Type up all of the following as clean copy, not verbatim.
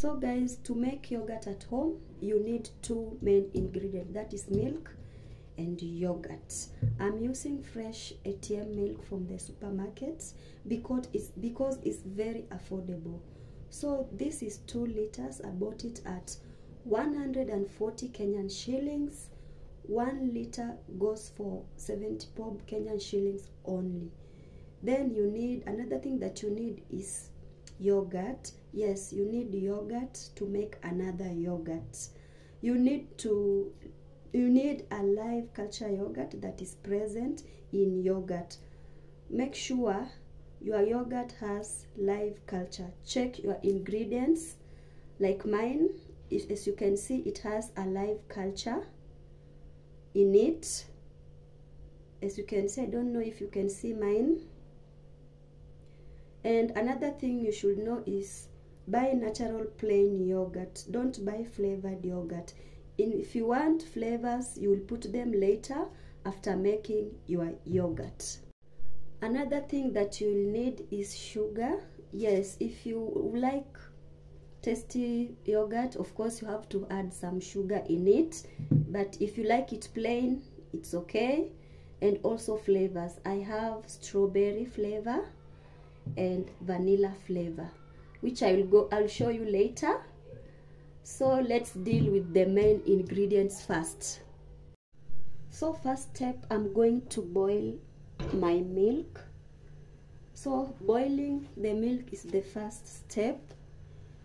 So guys, to make yogurt at home, you need two main ingredients, that is milk and yogurt. I'm using fresh ATM milk from the supermarkets because it's very affordable. So this is 2 liters. I bought it at 140 Kenyan shillings. 1 liter goes for 70 bob Kenyan shillings only. Then you need, another thing that you need is yogurt. Yes, you need yogurt to make another yogurt. You need a live culture yogurt that is present in yogurt. Make sure your yogurt has live culture. Check your ingredients. Like mine, as you can see, it has a live culture in it. As you can see, I don't know if you can see mine. And another thing you should know is buy natural plain yogurt. Don't buy flavored yogurt. If you want flavors, you will put them later after making your yogurt. Another thing that you will need is sugar. Yes, if you like tasty yogurt, of course you have to add some sugar in it, but if you like it plain, it's okay. And also flavors. I have strawberry flavor and vanilla flavor, which I'll show you later. So let's deal with the main ingredients first. So first step, I'm going to boil my milk. So boiling the milk is the first step.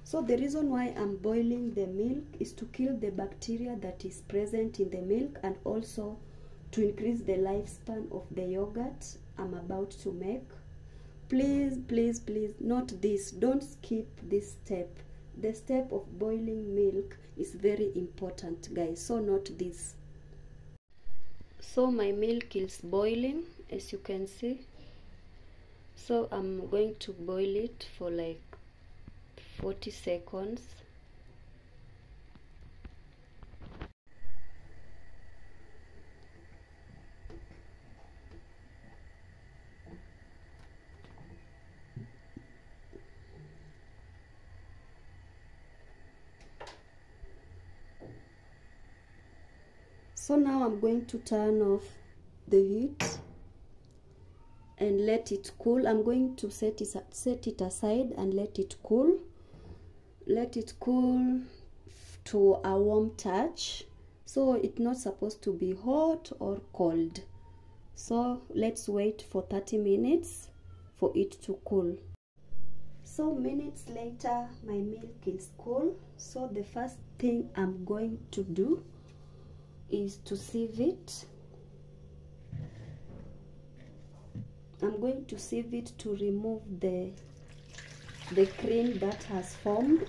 So the reason why I'm boiling the milk is to kill the bacteria that is present in the milk and also to increase the lifespan of the yogurt I'm about to make. Please, please, please, not this. Don't skip this step. The step of boiling milk is very important, guys. So not this. So my milk is boiling, as you can see. So I'm going to boil it for like 40 seconds. So now I'm going to turn off the heat and let it cool. I'm going to set it aside and let it cool. Let it cool to a warm touch. So it's not supposed to be hot or cold. So let's wait for 30 minutes for it to cool. So minutes later, my milk is cool. So the first thing I'm going to do is to sieve it. I'm going to sieve it to remove the cream that has formed.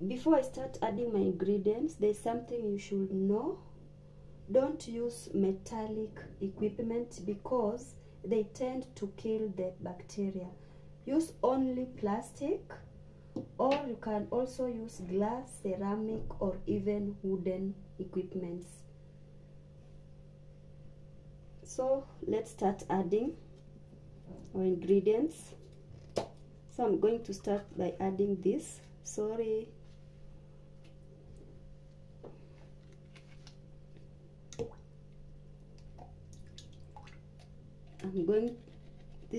Before I start adding my ingredients, there's something you should know. Don't use metallic equipment because they tend to kill the bacteria. Use only plastic, or you can also use glass, ceramic, or even wooden equipments. So let's start adding our ingredients. So I'm going to start by adding this.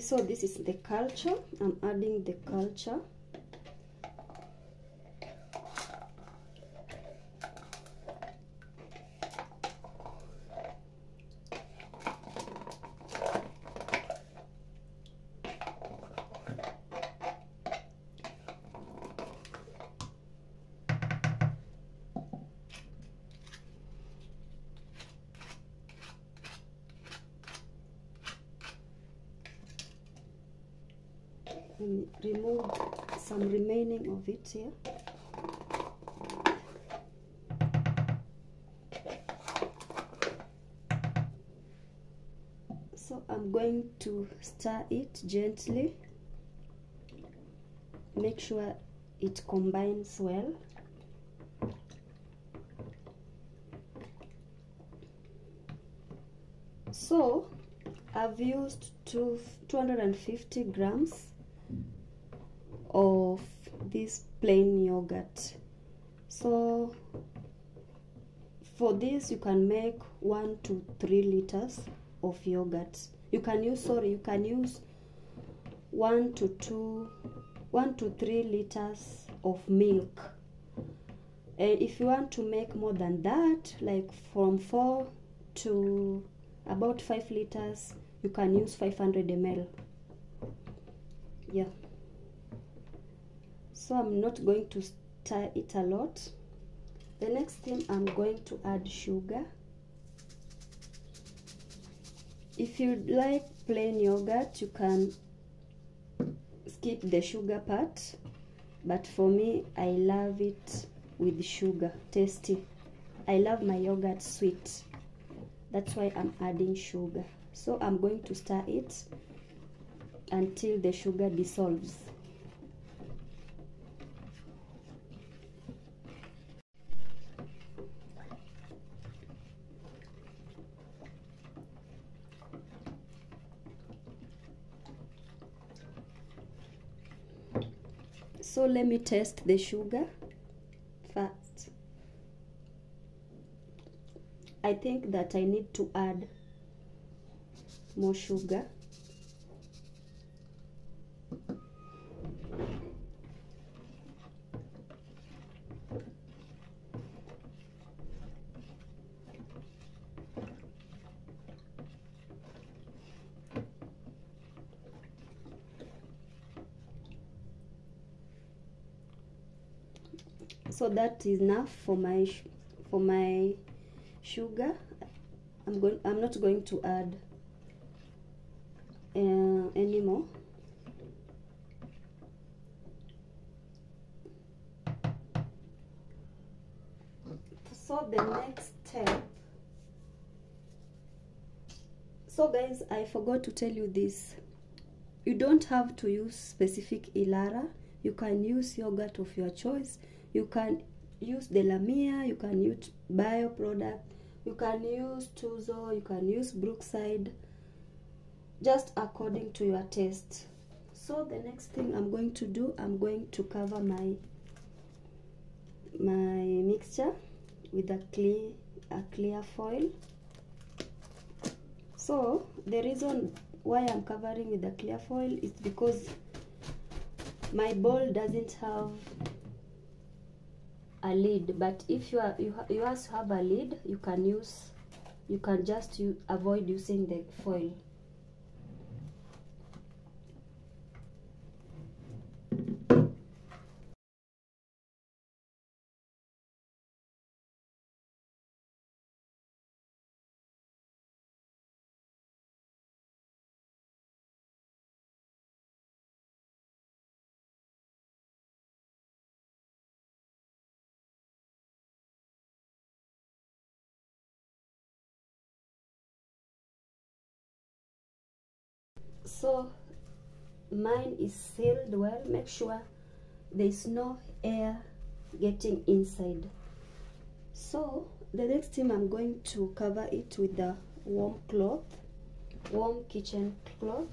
So this is the culture. I'm adding the culture. And remove some remaining of it here. So I'm going to stir it gently. Make sure it combines well. So I've used 250 grams of this plain yogurt. So for this you can make 1 to 3 liters of yogurt. You can use 1 to 3 liters of milk. And if you want to make more than that, like from 4 to about 5 liters, you can use 500 ml. Yeah. So I'm not going to stir it a lot. The next thing, I'm going to add sugar. If you like plain yogurt, you can skip the sugar part, but for me, I love it with sugar. Tasty. I love my yogurt sweet. That's why I'm adding sugar. So I'm going to stir it until the sugar dissolves. So let me test the sugar first. I think that I need to add more sugar. So that is enough for my sugar. I'm not going to add any more. So the next step. So guys, I forgot to tell you this. You don't have to use specific Ilara. You can use yogurt of your choice. You can use Delamere, you can use Bio product, you can use Tuzo, you can use Brookside, just according to your taste. So the next thing I'm going to do, I'm going to cover my mixture with a clear foil. So the reason why I'm covering with a clear foil is because my bowl doesn't have a lid, but if you also have a lid, you can just avoid using the foil. So mine is sealed well. Make sure there is no air getting inside. So the next thing, I'm going to cover it with the warm kitchen cloth,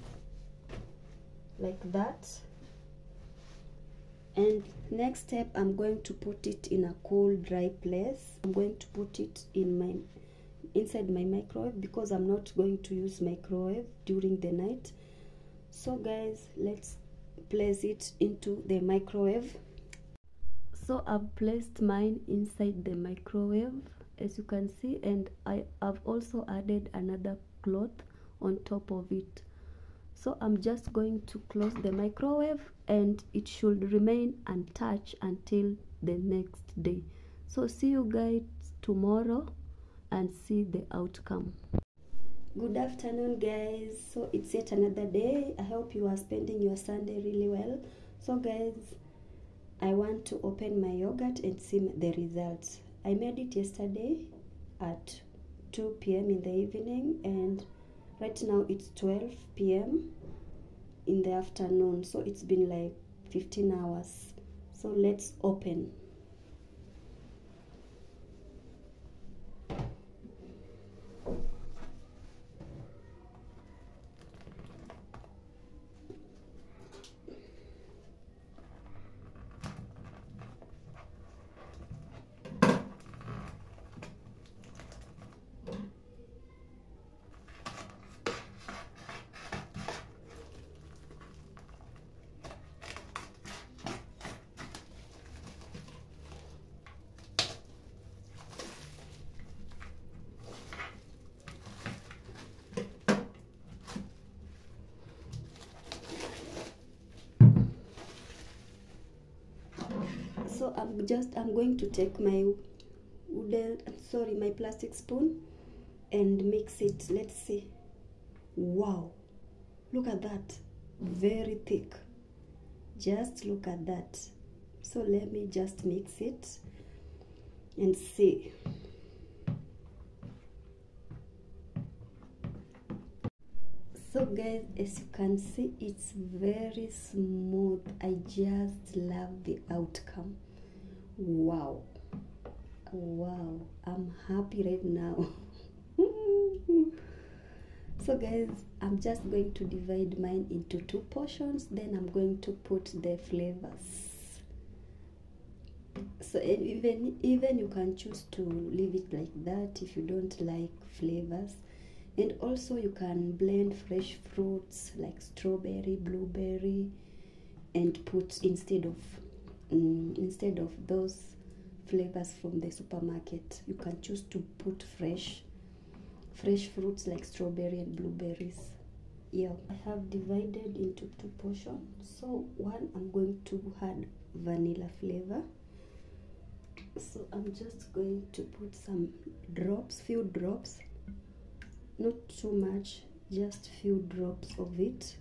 like that. And next step, I'm going to put it in a cool, dry place. I'm going to put it in inside my microwave, because I'm not going to use microwave during the night. So guys, let's place it into the microwave. So I've placed mine inside the microwave, as you can see, and I have also added another cloth on top of it. So I'm just going to close the microwave, and it should remain untouched until the next day. So see you guys tomorrow and see the outcome. Good afternoon guys. So it's yet another day. I hope you are spending your Sunday really well. So guys, I want to open my yogurt and see the results. I made it yesterday at 2 p.m. in the evening, and Right now it's 12 p.m. in the afternoon, so it's been like 15 hours. So let's open. So I'm going to take my my plastic spoon and mix it. Let's see. Wow, look at that, very thick. Just look at that. So let me just mix it and see. So guys, as you can see, it's very smooth. I just love the outcome. Wow, wow, I'm happy right now. So guys, I'm just going to divide mine into 2 portions, then I'm going to put the flavors. So even you can choose to leave it like that if you don't like flavors. And also you can blend fresh fruits like strawberry, blueberry, and put instead of those flavors from the supermarket, you can choose to put fresh fruits like strawberry and blueberries. Yeah, I have divided into 2 portions. So one, I'm going to add vanilla flavor. So I'm just going to put some drops, few drops, not too much, just few drops of it.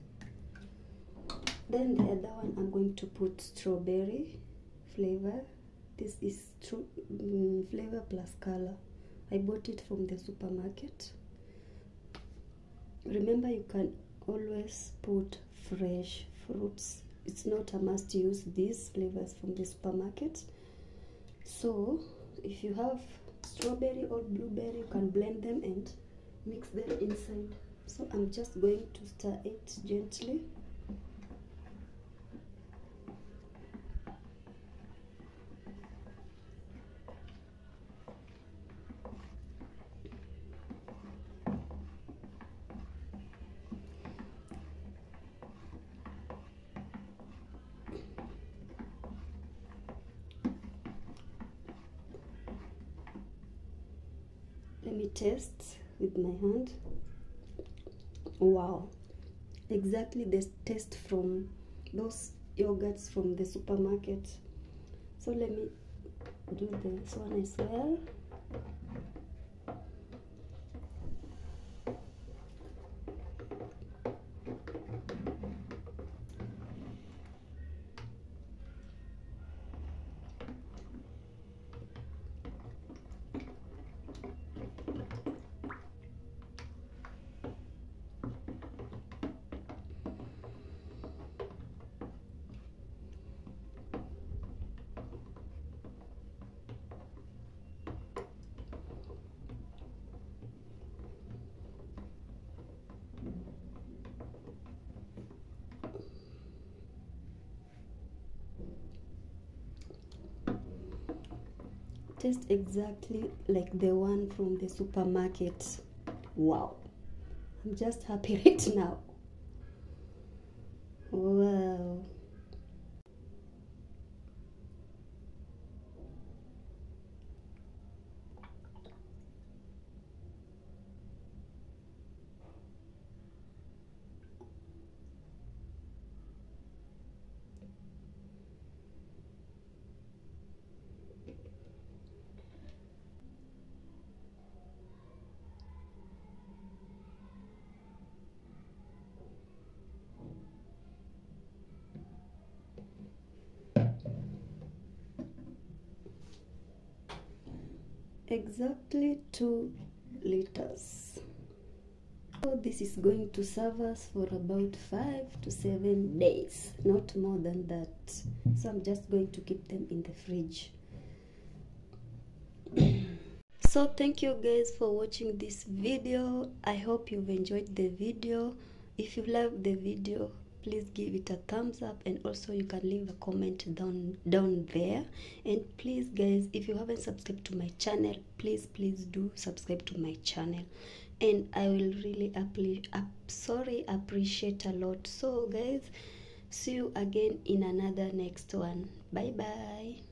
Then the other one, I'm going to put strawberry flavor. This is flavor plus color. I bought it from the supermarket. Remember, you can always put fresh fruits. It's not a must use these flavors from the supermarket. So if you have strawberry or blueberry, you can blend them and mix them inside. So I'm just going to stir it gently. Let me taste with my hand. Wow, exactly the taste from those yogurts from the supermarket. So let me do this one as well. Tastes exactly like the one from the supermarket. Wow, I'm just happy right now. Wow. Exactly 2 liters. So this is going to serve us for about 5 to 7 days, not more than that. So I'm just going to keep them in the fridge. So thank you guys for watching this video. I hope you've enjoyed the video. If you love the video, please give it a thumbs up, and also you can leave a comment down there. And please guys, if you haven't subscribed to my channel, please do subscribe to my channel, and I will really appreciate a lot. So guys, see you again in another next one. Bye bye.